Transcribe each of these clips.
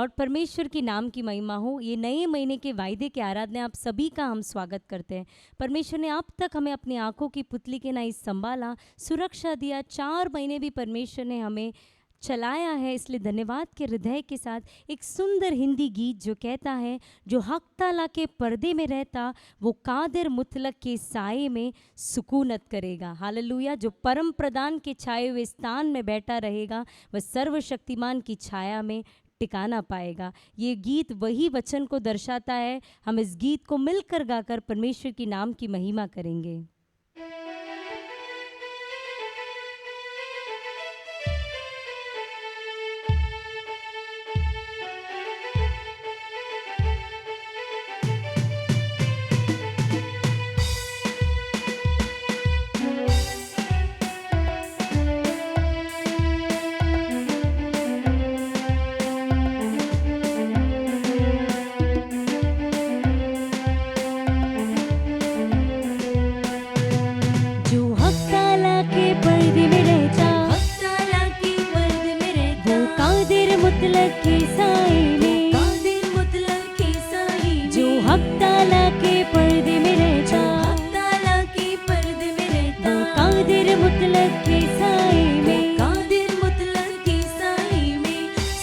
Lord. परमेश्वर की नाम की महिमा हो। ये नए महीने के वायदे के आराधना आप सभी का हम स्वागत करते हैं। परमेश्वर ने अब तक हमें अपनी आंखों की पुतली के नाई संभाला, सुरक्षा दिया। 4 महीने भी परमेश्वर ने हमें चलाया है, इसलिए धन्यवाद के हृदय के साथ एक सुंदर हिंदी गीत जो कहता है, जो हक ताला के पर्दे में रहता वो कादिर मुतलक के साए में सुकूनत करेगा। हालेलुया। जो परम प्रदान के छाए हुए स्थान में बैठा रहेगा वह सर्वशक्तिमान की छाया में टिकाना पाएगा। ये गीत वही वचन को दर्शाता है। हम इस गीत को मिलकर गाकर परमेश्वर की नाम की महिमा करेंगे।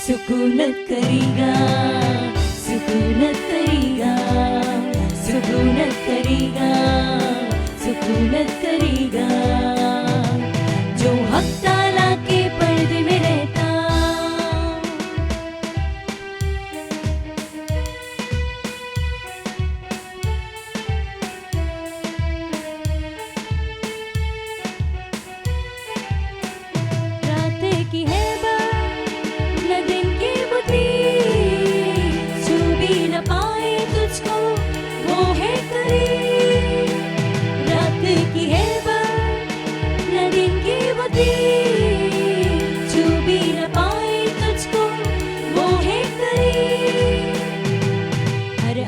सुकूनत करेगा, सुकूनत करेगा, सुकूनत करेगा, सुकूनत करेगा, जो हक ताला के पर्दे में रहता। रात की है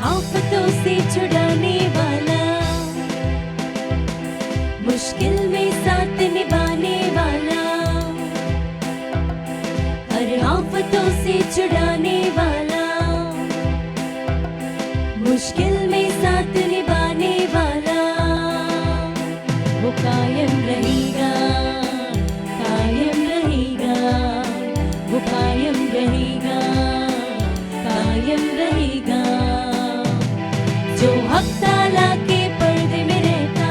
आफतों से छुड़ाने वाला, मुश्किल में साथ निभाने वाला, हर आफतों से छुड़ाने वाला, मुश्किल में साथ निभाने वाला, वो कायम रहेगा, कायम रहेगा, वो कायम रहेगा, कायम रहेगा, जो हक ताला के पर्दे में रहता।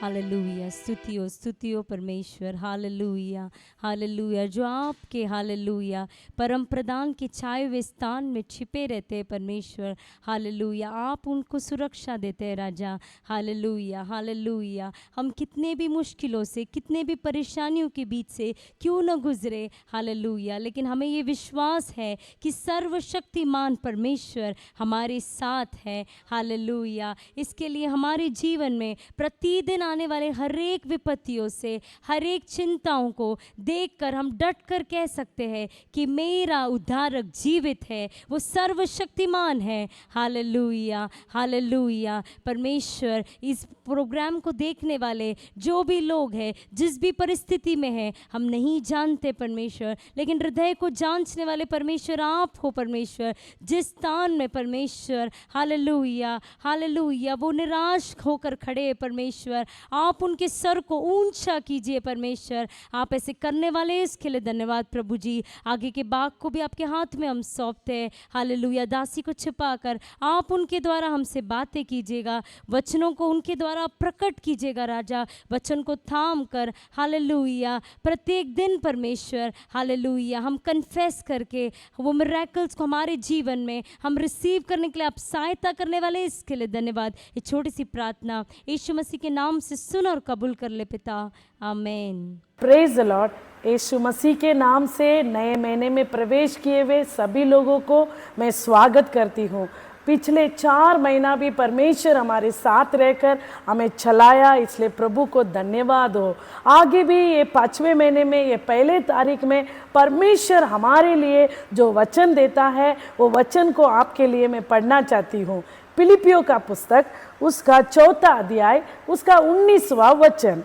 हालेलुया। स्तुतियो स्तुतियो परमेश्वर। Hallelujah, hallelujah. जो आपके हालेलुया परम प्रदान के छाए हुए स्थान में छिपे रहते हैं परमेश्वर। हालेलुया। आप उनको सुरक्षा देते हैं राजा। Hallelujah, hallelujah. हम कितने भी मुश्किलों से, कितने भी परेशानियों के बीच से क्यों न गुजरे, हालेलुया, लेकिन हमें ये विश्वास है कि सर्वशक्तिमान परमेश्वर हमारे साथ है। हालेलुया। इसके लिए हमारे जीवन में प्रतिदिन आने वाले हर एक विपत्तियों से, हर एक चिंताओं को देखकर हम डट कर कह सकते हैं कि मेरा उद्धारक जीवित है, वो सर्वशक्तिमान है। Hallelujah, hallelujah. परमेश्वर इस प्रोग्राम को देखने वाले जो भी लोग हैं, जिस भी परिस्थिति में हैं, हम नहीं जानते परमेश्वर, लेकिन हृदय को जांचने वाले परमेश्वर आप हो परमेश्वर। जिस स्थान में परमेश्वर हालेलुया, हालेलुया वो निराश होकर खड़े हैं परमेश्वर, आप उनके सर को ऊंचा कीजिए परमेश्वर। आप ऐसे करने वाले हैं, इसके लिए धन्यवाद प्रभु जी। आगे के बाग को भी आपके हाथ में हम सौंपते हैं। हालेलुया। दासी को छिपाकर आप उनके द्वारा हमसे बातें कीजिएगा, वचनों को उनके द्वारा प्रकट कीजिएगा राजा। वचन को थाम कर हालेलुया प्रत्येक दिन परमेश्वर हालेलुया हम कन्फेस करके वो मिरेकल्स को हमारे जीवन में हम रिसीव करने के लिए आप सहायता करने वाले, इसके लिए धन्यवाद। ये छोटी सी प्रार्थना यीशु मसीह के नाम से सुन और कबूल कर ले पिता, आमीन। Praise the Lord. यीशु मसीह के नाम से नए महीने में प्रवेश किए हुए सभी लोगों को मैं स्वागत करती हूँ। पिछले 4 महीना भी परमेश्वर हमारे साथ रहकर हमें चलाया, इसलिए प्रभु को धन्यवाद हो। आगे भी ये 5वें महीने में, ये 1 तारीख में परमेश्वर हमारे लिए जो वचन देता है, वो वचन को आपके लिए मैं पढ़ना चाहती हूँ। फिलिपियों का पुस्तक उसका 4था अध्याय उसका 19वां वचन।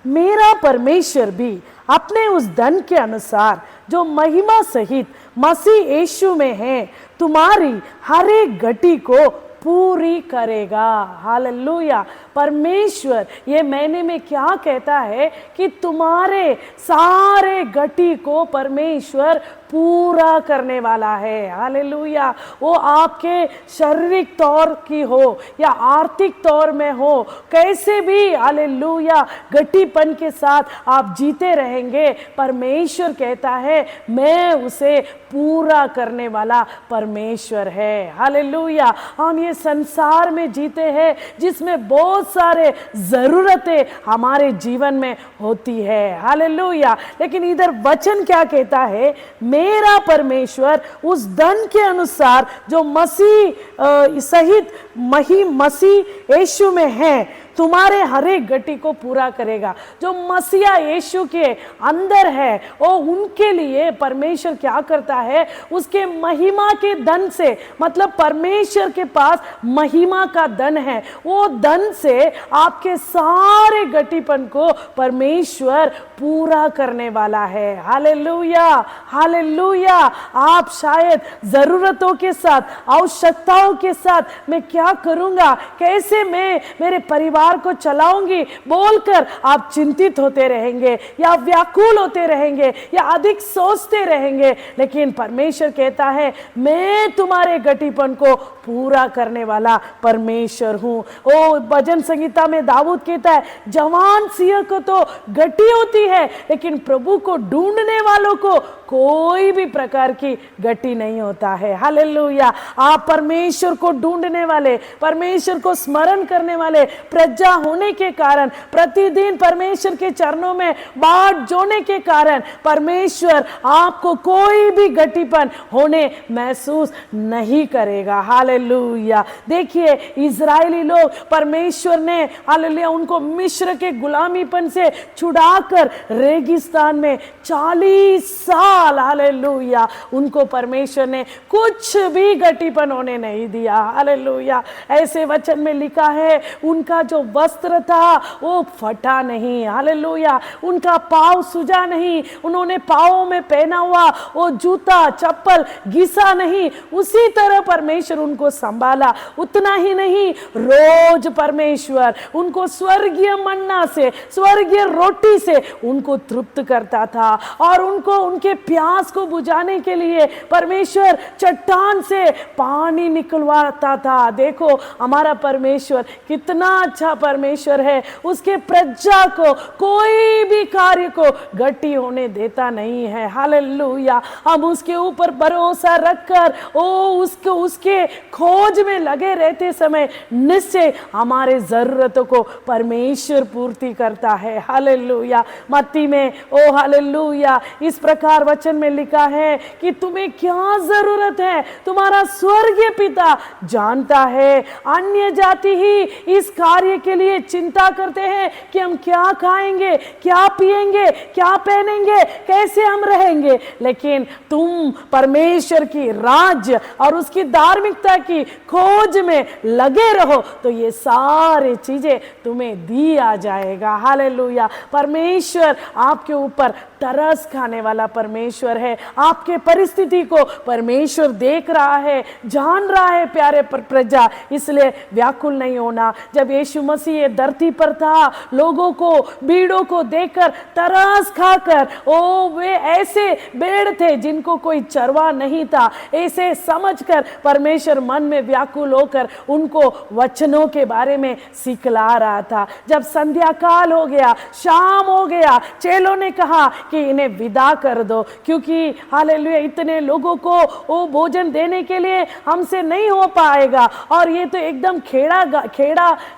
मेरा परमेश्वर भी अपने उस धन के अनुसार जो महिमा सहित मसीह यीशु में है तुम्हारी हर एक घटी को पूरी करेगा। हालेलुया। परमेश्वर ये महीने में क्या कहता है कि तुम्हारे सारे घटी को परमेश्वर पूरा करने वाला है। हालेलुया। वो आपके शारीरिक तौर की हो या आर्थिक तौर में हो, कैसे भी हालेलुया घटीपन के साथ आप जीते रहेंगे, परमेश्वर कहता है मैं उसे पूरा करने वाला परमेश्वर है। हालेलुया। हम ये संसार में जीते हैं जिसमें बहुत सारे जरूरतें हमारे जीवन में होती है। हालेलुया। लेकिन इधर वचन क्या कहता है, मेरा परमेश्वर उस धन के अनुसार जो मसीह सहित मसीह यीशु में है तुम्हारे हर एक घटी को पूरा करेगा। जो मसीहा यीशु के अंदर है वो उनके लिए परमेश्वर क्या करता है, उसके महिमा के धन से, मतलब परमेश्वर के पास महिमा का धन है, वो धन से आपके सारे घटीपन को परमेश्वर पूरा करने वाला है। हालेलुया। हालेलुया। आप शायद जरूरतों के साथ, आवश्यकताओं के साथ मैं क्या करूंगा, कैसे मैं मेरे परिवार को चलाऊंगी बोलकर आप चिंतित होते रहेंगे या व्याकुल होते रहेंगे या अधिक सोचते रहेंगे। लेकिन परमेश्वर कहता है मैं तुम्हारे घटीपन को पूरा करने वाला परमेश्वर हूं। ओ भजन संगीता में दाऊद कहता है जवान सिंह को तो घटी होती है लेकिन प्रभु को ढूंढने वालों को कोई भी प्रकार की घटी नहीं होता है। हालेलुया। आप परमेश्वर को ढूंढने वाले, परमेश्वर को स्मरण करने वाले प्रजा होने के कारण, प्रतिदिन परमेश्वर के चरणों में बाट जोड़ने के कारण परमेश्वर आपको कोई भी घटीपन होने महसूस नहीं करेगा। हालेलुया। देखिए इजरायली लोग, परमेश्वर ने हालेलुया उनको मिस्र के गुलामीपन से छुड़ाकर रेगिस्तान में 40 साल हालेलुया उनको परमेश्वर ने कुछ भी घटीपन होने नहीं दिया। हालेलुया। ऐसे वचन में लिखा है उनका जो वस्त्र था वो फटा नहीं। हालेलुया। उनका पांव सूजा नहीं, उन्होंने पांवों में पहना हुआ वो जूता चप्पल घिसा नहीं, उसी तरह परमेश्वर उनको संभाला। उतना ही नहीं, रोज परमेश्वर उनको स्वर्गीय मन्ना से, स्वर्गीय रोटी से उनको तृप्त करता था और उनको उनके प्यास को बुझाने के लिए परमेश्वर चट्टान से पानी निकलवाता था। देखो हमारा परमेश्वर कितना अच्छा परमेश्वर है, उसके प्रजा को कोई भी कार्य को घटी होने देता नहीं है। हालेलुया। हम उसके ऊपर भरोसा रखकर उसके खोज में लगे रहते समय निश्चय हमारे जरूरतों को परमेश्वर पूर्ति करता है। हालेलुया। मत्ती में ओ हालेलुया इस प्रकार वचन में लिखा है कि तुम्हें क्या जरूरत है तुम्हारा स्वर्गीय पिता जानता है। अन्य जाति ही इस कार्य के लिए चिंता करते हैं कि हम क्या खाएंगे, क्या पिएंगे, क्या पहनेंगे, कैसे हम रहेंगे, लेकिन तुम परमेश्वर की राज्य और उसकी धार्मिकता की खोज में लगे रहो तो ये सारी चीजें तुम्हें दी आ जाएगा। हालेलुया। परमेश्वर आपके ऊपर तरस खाने वाला परमेश्वर है। आपके परिस्थिति को परमेश्वर देख रहा है, जान रहा है प्यारे प्रजा, इसलिए व्याकुल नहीं होना। जब यीशु मसीह धरती पर था लोगों को, भीड़ों को देखकर तरस खाकर, ओ वे ऐसे भेड़ थे जिनको कोई चरवा नहीं था, ऐसे समझकर परमेश्वर मन में व्याकुल होकर उनको वचनों के बारे में सिखला रहा था। जब संध्या काल हो गया, शाम हो गया, चेलों ने कहा कि इन्हें विदा कर दो क्योंकि हालेलुया इतने लोगों को वो भोजन देने के लिए हमसे नहीं हो पाएगा और ये तो एकदम खेड़ा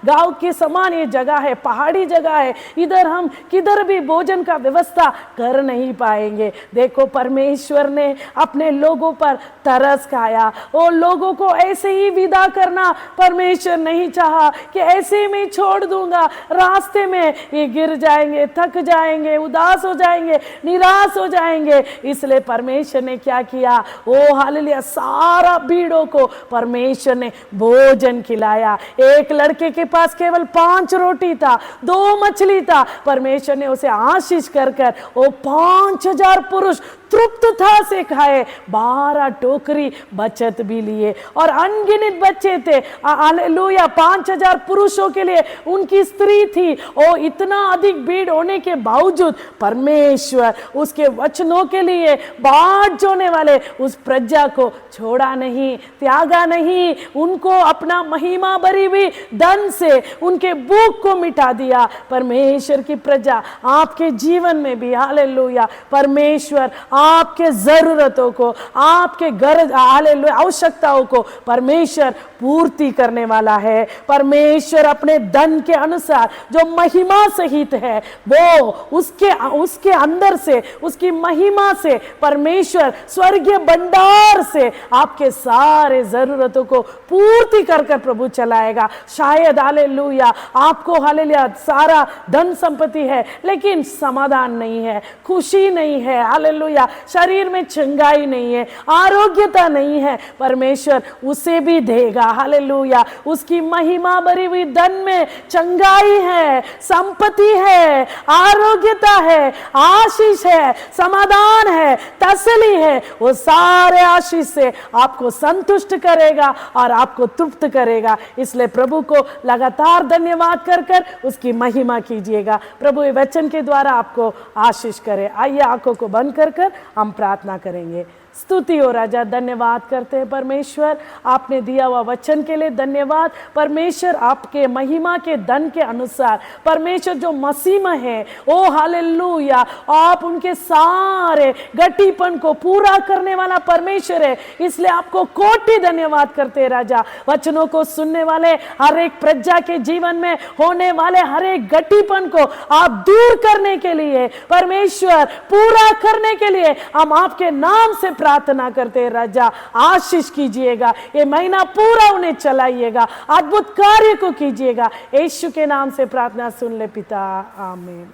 गांव के समान ये जगह है, पहाड़ी जगह है, इधर हम किधर भी भोजन का व्यवस्था कर नहीं पाएंगे। देखो परमेश्वर ने अपने लोगों पर तरस खाया। वो लोगों को ऐसे ही विदा करना परमेश्वर नहीं चाहा कि ऐसे में छोड़ दूंगा, रास्ते में ये गिर जाएंगे, थक जाएंगे, उदास हो जाएंगे, निराश हो जाएंगे। इसलिए परमेश्वर ने क्या किया, ओ हालेलुया सारा भीड़ों को परमेश्वर ने भोजन खिलाया। एक लड़के के पास केवल केवल 5 रोटी था, 2 मछली था, परमेश्वर ने उसे आशीष कर कर वो 5000 पुरुष तृप्त था से खाए, 12 टोकरी बचत भी लिए और अनगिनत बच्चे थे। हालेलुया। 5000 पुरुषों के लिए उनकी स्त्री थी। ओ इतना अधिक भीड़ होने के बावजूद परमेश्वर उसके वचनों के लिए बाट जोने वाले उस प्रजा को छोड़ा नहीं, त्यागा नहीं, उनको अपना महिमा भरी हुई धन से उनके भूख को मिटा दिया। परमेश्वर की प्रजा आपके जीवन में भी हालेलुया परमेश्वर आपके जरूरतों को, आपके गरज हालेलुया आवश्यकताओं को परमेश्वर पूर्ति करने वाला है। परमेश्वर अपने धन के अनुसार जो महिमा सहित है वो उसके अंदर से, उसकी महिमा से परमेश्वर स्वर्गीय भंडार से आपके सारे जरूरतों को पूर्ति कर कर प्रभु चलाएगा। शायद हालेलुया आपको हालेलुया सारा धन संपत्ति है लेकिन समाधान नहीं है, खुशी नहीं है, हालेलुया शरीर में चंगाई नहीं है, आरोग्यता नहीं है, परमेश्वर उसे भी देगा। हालेलुया उसकी महिमा भरी हुई धन में चंगाई है, संपत्ति है, आरोग्यता है, आशीष है, समाधान है, तसल्ली है। वो सारे आशीष से आपको संतुष्ट करेगा और आपको तृप्त करेगा। इसलिए प्रभु को लगातार धन्यवाद कर कर उसकी महिमा कीजिएगा। प्रभु ये वचन के द्वारा आपको आशीष करे। आइए आंखों को बंद कर कर हम प्रार्थना करेंगे। स्तुति हो राजा, धन्यवाद करते हैं परमेश्वर आपने दिया हुआ वचन के लिए धन्यवाद। परमेश्वर आपके महिमा के धन के अनुसार परमेश्वर जो मसीह में है ओ हालेलुया आप उनके सारे गटीपन को पूरा करने वाला परमेश्वर है। इसलिए आपको कोटि धन्यवाद करते हैं राजा। वचनों को सुनने वाले हर एक प्रजा के जीवन में होने वाले हर एक गटीपन को आप दूर करने के लिए परमेश्वर पूरा करने के लिए हम आपके नाम से प्रार्थना करते हैं राजा। आशीष कीजिएगा, ये महीना पूरा उन्हें चलाइएगा, अद्भुत कार्य को कीजिएगा। यीशु के नाम से प्रार्थना सुन ले पिता, आमीन।